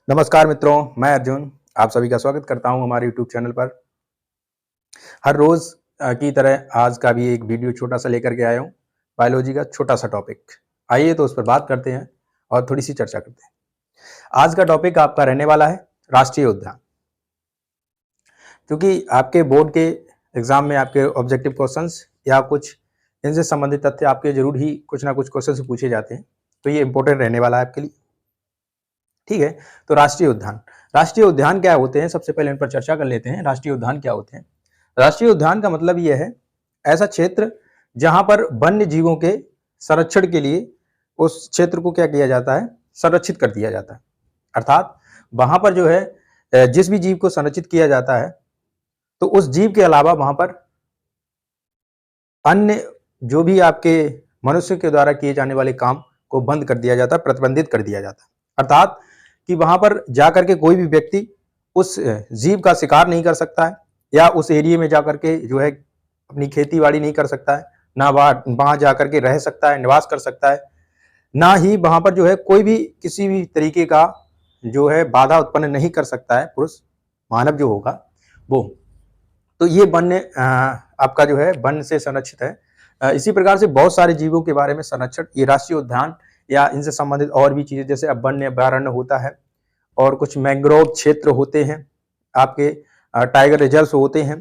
नमस्कार मित्रों, मैं अर्जुन आप सभी का स्वागत करता हूं हमारे यूट्यूब चैनल पर। हर रोज की तरह आज का भी एक वीडियो छोटा सा लेकर के आया हूं, बायोलॉजी का छोटा सा टॉपिक। आइए तो उस पर बात करते हैं और थोड़ी सी चर्चा करते हैं। आज का टॉपिक आपका रहने वाला है राष्ट्रीय उद्यान। क्योंकि आपके बोर्ड के एग्जाम में आपके ऑब्जेक्टिव क्वेश्चंस या कुछ इनसे संबंधित तथ्य आपके जरूर ही कुछ ना कुछ क्वेश्चन पूछे जाते हैं, तो ये इंपॉर्टेंट रहने वाला है आपके लिए। ठीक है, तो राष्ट्रीय उद्यान क्या होते हैं, सबसे पहले इन पर चर्चा कर लेते हैं। राष्ट्रीय उद्यान क्या होते हैं? राष्ट्रीय उद्यान का मतलब यह है ऐसा क्षेत्र जहां पर वन्य जीवों के संरक्षण के लिए उस क्षेत्र को क्या किया जाता है, संरक्षित कर दिया जाता है। अर्थात वहां पर जो है जिस भी जीव को संरक्षित किया जाता है तो उस जीव के अलावा वहां पर अन्य जो भी आपके मनुष्य के द्वारा किए जाने वाले काम को बंद कर दिया जाता है, प्रतिबंधित कर दिया जाता है। अर्थात कि वहां पर जाकर के कोई भी व्यक्ति उस जीव का शिकार नहीं कर सकता है या उस एरिया में जाकर के जो है अपनी खेती बाड़ी नहीं कर सकता है, ना वहां जाकर के रह सकता है, निवास कर सकता है, ना ही वहां पर जो है कोई भी किसी भी तरीके का जो है बाधा उत्पन्न नहीं कर सकता है पुरुष मानव जो होगा वो। तो ये वन्य आपका जो है वन से संरक्षित है। इसी प्रकार से बहुत सारे जीवों के बारे में संरक्षण ये राष्ट्रीय उद्यान या इनसे संबंधित और भी चीजें जैसे अब वन्य अभयारण्य होता है और कुछ मैंग्रोव क्षेत्र होते हैं, आपके टाइगर रिजर्व होते हैं,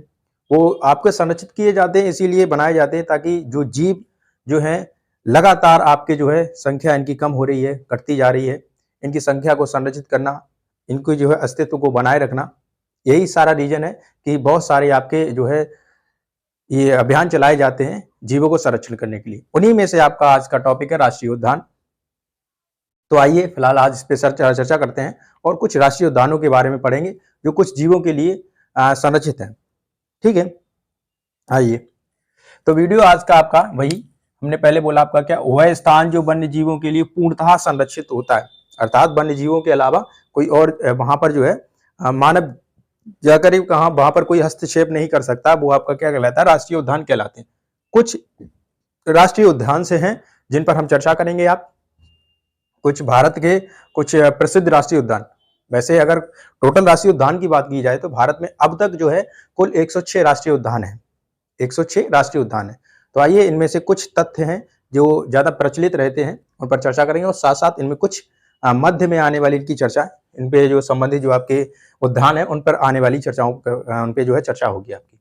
वो आपके संरक्षित किए जाते हैं, इसीलिए बनाए जाते हैं ताकि जो जीव जो है लगातार आपके जो है संख्या इनकी कम हो रही है, घटती जा रही है, इनकी संख्या को संरक्षित करना, इनको जो है अस्तित्व को बनाए रखना, यही सारा रीजन है कि बहुत सारे आपके जो है ये अभियान चलाए जाते हैं जीवों को संरक्षण करने के लिए। उन्हीं में से आपका आज का टॉपिक है राष्ट्रीय उद्यान। तो आइए फिलहाल आज इस पे चर्चा करते हैं और कुछ राष्ट्रीय उद्यानों के बारे में पढ़ेंगे जो कुछ जीवों के लिए संरक्षित हैं। ठीक है, आइए। तो वीडियो आज का आपका वही हमने पहले बोला आपका क्या, वह स्थान जो वन्य जीवों के लिए पूर्णतः संरक्षित होता है। अर्थात वन्य जीवों के अलावा कोई और वहां पर जो है मानव जाकर कहा वहां पर कोई हस्तक्षेप नहीं कर सकता, वो आपका क्या कहलाता है, राष्ट्रीय उद्यान कहलाते हैं। कुछ राष्ट्रीय उद्यान से हैं जिन पर हम चर्चा करेंगे। आप कुछ भारत के कुछ प्रसिद्ध राष्ट्रीय उद्यान, वैसे अगर टोटल राष्ट्रीय उद्यान की बात की जाए तो भारत में अब तक जो है कुल 106 राष्ट्रीय उद्यान है, 106 राष्ट्रीय उद्यान है। तो आइए इनमें से कुछ तथ्य हैं जो ज्यादा प्रचलित रहते हैं उन पर चर्चा करेंगे और साथ साथ इनमें कुछ मध्य में आने वाली इनकी चर्चा, इन पे जो संबंधित जो आपके उद्यान है उन पर आने वाली चर्चाओं उन पे जो है चर्चा होगी आपकी।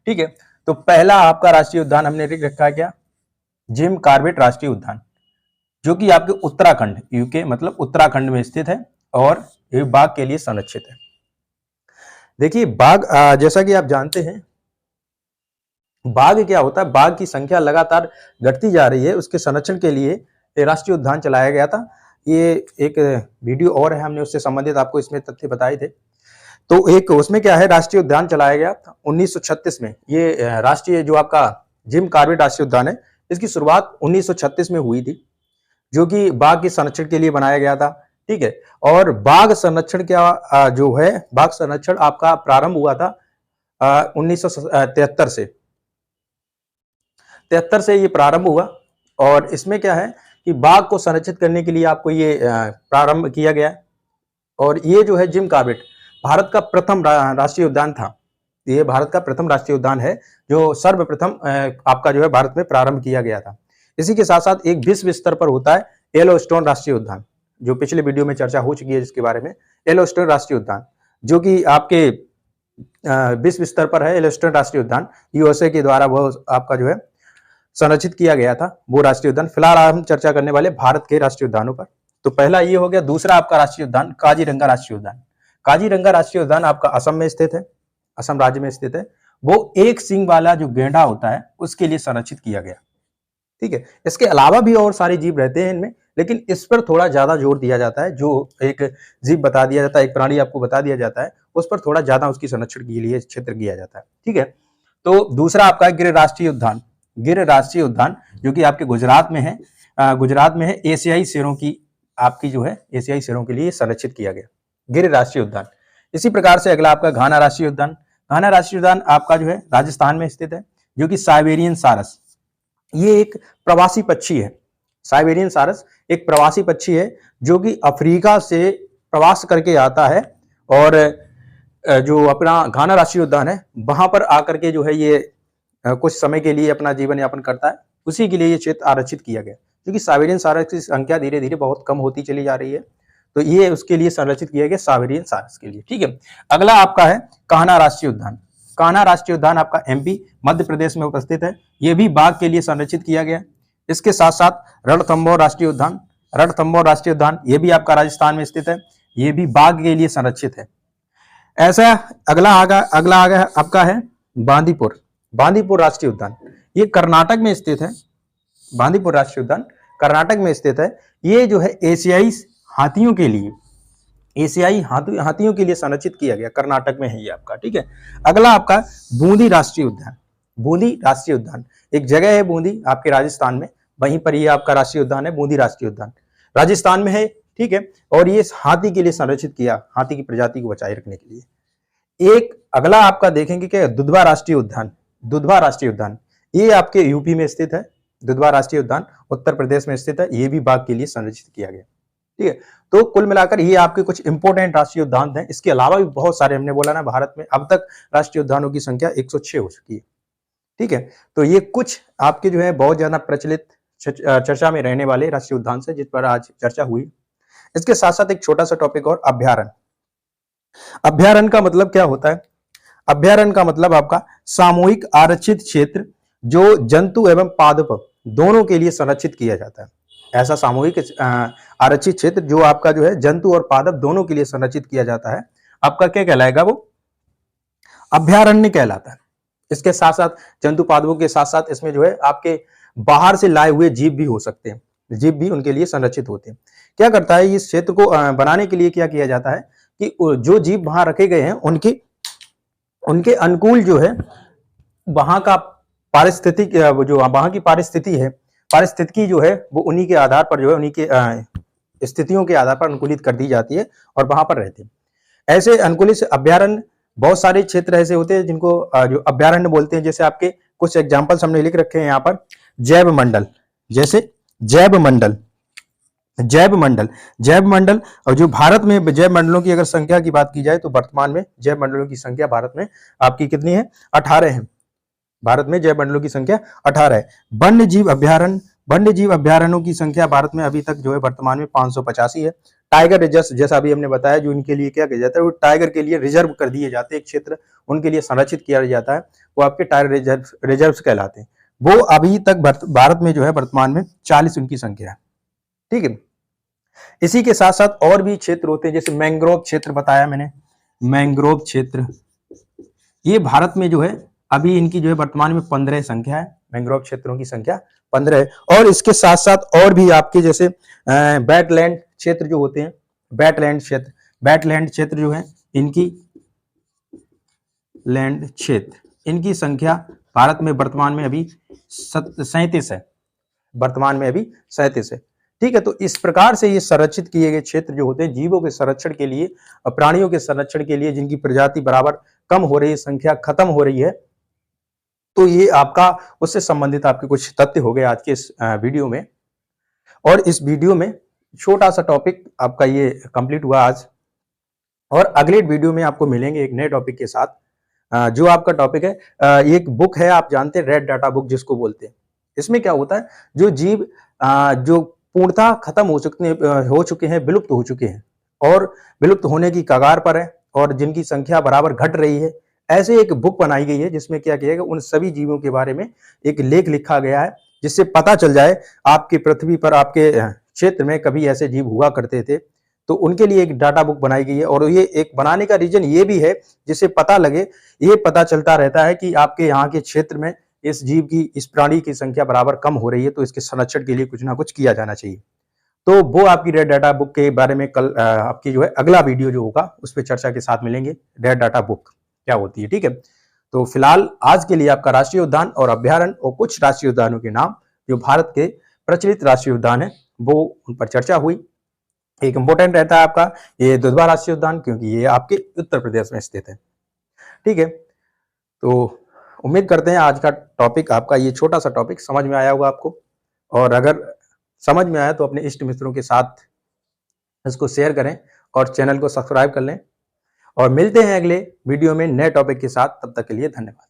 ठीक है, तो पहला आपका राष्ट्रीय उद्यान हमने रखा है क्या, जिम कॉर्बेट राष्ट्रीय उद्यान, जो कि आपके उत्तराखंड यूके मतलब उत्तराखंड में स्थित है और ये बाघ के लिए संरक्षित है। देखिए बाघ जैसा कि आप जानते हैं बाघ क्या होता है, बाघ की संख्या लगातार घटती जा रही है, उसके संरक्षण के लिए राष्ट्रीय उद्यान चलाया गया था। ये एक वीडियो और है, हमने उससे संबंधित आपको इसमें तथ्य बताए थे। तो एक उसमें क्या है, राष्ट्रीय उद्यान चलाया गया था 1936 में। ये राष्ट्रीय जो आपका जिम कॉर्बेट राष्ट्रीय उद्यान है इसकी शुरुआत 1936 में हुई थी, जो कि बाघ के संरक्षण के लिए बनाया गया था। ठीक है, और बाघ संरक्षण क्या जो है, बाघ संरक्षण आपका प्रारंभ हुआ था 1973 से। 73 से ये प्रारंभ हुआ और इसमें क्या है कि बाघ को संरक्षित करने के लिए आपको ये प्रारंभ किया गया है। और ये जो है जिम कॉर्बेट भारत का प्रथम राष्ट्रीय उद्यान था। ये भारत का प्रथम राष्ट्रीय उद्यान है जो सर्वप्रथम आपका जो है भारत में प्रारंभ किया गया था। इसी के साथ साथ एक विश्व स्तर पर होता है येलोस्टोन राष्ट्रीय उद्यान, जो पिछले वीडियो में चर्चा हो चुकी है जिसके बारे में, येलोस्टोन राष्ट्रीय उद्यान जो कि आपके विश्व स्तर पर है। येलोस्टोन राष्ट्रीय उद्यान यूएसए के द्वारा वो आपका जो है संरक्षित किया गया था, वो राष्ट्रीय उद्यान। फिलहाल हम चर्चा करने वाले भारत के राष्ट्रीय उद्यानों पर। तो पहला ये हो गया। दूसरा आपका राष्ट्रीय उद्यान काजीरंगा राष्ट्रीय उद्यान। काजीरंगा राष्ट्रीय उद्यान आपका असम में स्थित है, असम राज्य में स्थित है। वो एक सींग वाला जो गेंडा होता है उसके लिए संरक्षित किया गया। ठीक है, इसके अलावा भी और सारे जीव रहते हैं इनमें, लेकिन इस पर थोड़ा ज्यादा जोर दिया जाता है। जो एक जीव बता दिया जाता है, एक प्राणी आपको बता दिया जाता है, उस पर थोड़ा ज्यादा उसकी संरक्षण के लिए क्षेत्र किया जाता है। ठीक है, तो दूसरा आपका गिर राष्ट्रीय उद्यान, गिर राष्ट्रीय उद्यान जो कि आपके गुजरात में है, गुजरात में है। एशियाई शेरों की आपकी जो है एशियाई शेरों के लिए संरक्षित किया गया गिर राष्ट्रीय उद्यान। इसी प्रकार से अगला आपका घाना राष्ट्रीय उद्यान। घाना राष्ट्रीय उद्यान आपका जो है राजस्थान में स्थित है, जो कि साइबेरियन सारस, ये एक प्रवासी पक्षी है। साइबेरियन सारस एक प्रवासी पक्षी है जो कि अफ्रीका से प्रवास करके आता है और जो अपना घाना राष्ट्रीय उद्यान है वहां पर आकर के जो है ये कुछ समय के लिए अपना जीवन यापन करता है। उसी के लिए ये क्षेत्र आरक्षित किया गया, क्योंकि साइबेरियन सारस की संख्या धीरे धीरे बहुत कम होती चली जा रही है, तो ये उसके लिए संरक्षित किया गया साइबेरियन सारस के लिए। ठीक है, अगला आपका है कान्हा राष्ट्रीय उद्यान। कान्हा राष्ट्रीय उद्यान आपका एमपी मध्य प्रदेश में उपस्थित है। ये भी बाघ के लिए संरक्षित किया गया। इसके साथ साथ रणथंभौर राष्ट्रीय उद्यान, रणथंभौर राष्ट्रीय उद्यान ये भी आपका राजस्थान में स्थित है, ये भी बाघ के लिए संरक्षित है। ऐसा अगला आगा आपका है बांदीपुर। बांदीपुर राष्ट्रीय उद्यान ये कर्नाटक में स्थित है। बांदीपुर राष्ट्रीय उद्यान कर्नाटक में स्थित है। ये जो है एशियाई हाथियों के लिए, एशियाई हाथियों के लिए संरक्षित किया गया, कर्नाटक में है ये आपका। ठीक है, अगला आपका बूंदी राष्ट्रीय उद्यान। बूंदी राष्ट्रीय उद्यान एक जगह है बूंदी आपके राजस्थान में, वहीं पर ये आपका राष्ट्रीय उद्यान है। बूंदी राष्ट्रीय उद्यान राजस्थान में है। ठीक है, और ये हाथी के लिए संरक्षित किया, हाथी की प्रजाति को बचाए रखने के लिए। एक अगला आपका देखेंगे कि दुधवा राष्ट्रीय उद्यान। दुधवा राष्ट्रीय उद्यान ये आपके यूपी में स्थित है। दुधवा राष्ट्रीय उद्यान उत्तर प्रदेश में स्थित है। ये भी बाघ के लिए संरक्षित किया गया। ठीक है, तो कुल मिलाकर ये आपके कुछ इंपोर्टेंट राष्ट्रीय उद्यान हैं। इसके अलावा भी बहुत सारे, हमने बोला ना भारत में अब तक राष्ट्रीय उद्यानों की संख्या 106 हो चुकी है। ठीक है, तो ये कुछ आपके जो है बहुत ज्यादा प्रचलित चर्चा में रहने वाले राष्ट्रीय उद्यान से जिस पर आज चर्चा हुई। इसके साथ साथ एक छोटा सा टॉपिक और, अभ्यारण्य। अभ्यारण्य का मतलब क्या होता है? अभ्यारण्य का मतलब आपका सामूहिक आरक्षित क्षेत्र जो जंतु एवं पादप दोनों के लिए संरक्षित किया जाता है। ऐसा सामूहिक आरक्षित क्षेत्र जो आपका जो है जंतु और पादप दोनों के लिए संरक्षित किया जाता है, आपका क्या कहलाएगा? वो अभ्यारण्य कहलाता है। इसके साथ साथ जंतु पादपों के साथ साथ इसमें जो है आपके बाहर से लाए हुए जीव भी हो सकते हैं, जीव भी उनके लिए संरक्षित होते हैं। क्या करता है, इस क्षेत्र को बनाने के लिए क्या किया जाता है कि जो जीव वहां रखे गए हैं उनके अनुकूल जो है वहां का पारिस्थितिक जो वहां की पारिस्थिति है, पारिस्थितिकी जो है वो उन्हीं के आधार पर जो है उन्हीं के स्थितियों के आधार पर अनुकूलित कर दी जाती है और वहां पर रहते हैं। ऐसे अनुकूलित अभ्यारण्य बहुत सारे क्षेत्र ऐसे होते हैं जिनको जो अभ्यारण्य बोलते हैं। जैसे आपके कुछ एग्जाम्पल्स हमने लिख रखे हैं यहाँ पर। जैव मंडल, जैसे जैव मंडल, जैव मंडल, जैव मंडल। और जो भारत में जैव मंडलों की अगर संख्या की बात की जाए तो वर्तमान में जैव मंडलों की संख्या भारत में आपकी कितनी है? 18 है। भारत में जैव मंडलों की संख्या 18 है। वन्य जीव अभ्यारण्य, वन्य जीव अभ्यारण्यों की संख्या भारत में अभी तक जो है वर्तमान में 585 है। टाइगर रिजर्व जैसा अभी हमने बताया, जो इनके लिए क्या किया जाता है, वो टाइगर के लिए रिजर्व कर दिए जाते हैं, एक क्षेत्र उनके लिए संरक्षित किया जाता है, वो आपके टाइगर रिजर्व कहलाते हैं। वो अभी तक भारत में जो है वर्तमान में 40 उनकी संख्या है। ठीक है, इसी के साथ साथ और भी क्षेत्र होते हैं, जैसे मैंग्रोव क्षेत्र बताया मैंने। मैंग्रोव क्षेत्र ये भारत में जो है अभी इनकी जो है वर्तमान में 15 संख्या है। मैंग्रोव क्षेत्रों की संख्या 15 है। और इसके साथ साथ और भी आपके जैसे वेटलैंड क्षेत्र जो होते हैं, वेटलैंड क्षेत्र, वेटलैंड क्षेत्र जो है इनकी लैंड क्षेत्र, इनकी संख्या भारत में वर्तमान में अभी 37 है। वर्तमान में अभी 37 है। ठीक है, तो इस प्रकार से ये संरक्षित किए गए क्षेत्र जो होते हैं जीवों के संरक्षण के लिए, प्राणियों के संरक्षण के लिए, जिनकी प्रजाति बराबर कम हो रही है, संख्या खत्म हो रही है, तो ये आपका उससे संबंधित आपके कुछ तथ्य हो गए आज के इस वीडियो में। और इस वीडियो में छोटा सा टॉपिक आपका ये कंप्लीट हुआ आज, और अगले वीडियो में आपको मिलेंगे एक नए टॉपिक के साथ। जो आपका टॉपिक है, एक बुक है, आप जानते हैं रेड डाटा बुक जिसको बोलते हैं। इसमें क्या होता है, जो जीव जो पूर्णतः खत्म हो चुके हैं, विलुप्त हो चुके हैं और विलुप्त होने की कगार पर है, और जिनकी संख्या बराबर घट रही है, ऐसे एक बुक बनाई गई है जिसमें क्या किया गया, उन सभी जीवों के बारे में एक लेख लिखा गया है, जिससे पता चल जाए आपकी पृथ्वी पर, आपके क्षेत्र में कभी ऐसे जीव हुआ करते थे, तो उनके लिए एक डाटा बुक बनाई गई है। और ये एक बनाने का रीजन ये भी है, जिससे पता लगे, ये पता चलता रहता है कि आपके यहाँ के क्षेत्र में इस जीव की, इस प्राणी की संख्या बराबर कम हो रही है, तो इसके संरक्षण के लिए कुछ ना कुछ किया जाना चाहिए। तो वो आपकी रेड डाटा बुक के बारे में कल आपकी जो है अगला वीडियो जो होगा उस पर चर्चा के साथ मिलेंगे, रेड डाटा बुक क्या होती है। ठीक है, तो फिलहाल आज के लिए आपका राष्ट्रीय उद्यान और अभ्यारण्य और कुछ राष्ट्रीय उद्यानों के नाम जो भारत के प्रचलित राष्ट्रीय उद्यान है वो उन पर चर्चा हुई। एक इंपॉर्टेंट रहता है आपका ये दुधवा राष्ट्रीय उद्यान, क्योंकि ये आपके उत्तर प्रदेश में स्थित है। ठीक है, तो उम्मीद करते हैं आज का टॉपिक, आपका ये छोटा सा टॉपिक समझ में आया होगा आपको, और अगर समझ में आया तो अपने इष्ट मित्रों के साथ इसको शेयर करें और चैनल को सब्सक्राइब कर लें और मिलते हैं अगले वीडियो में नए टॉपिक के साथ। तब तक के लिए धन्यवाद।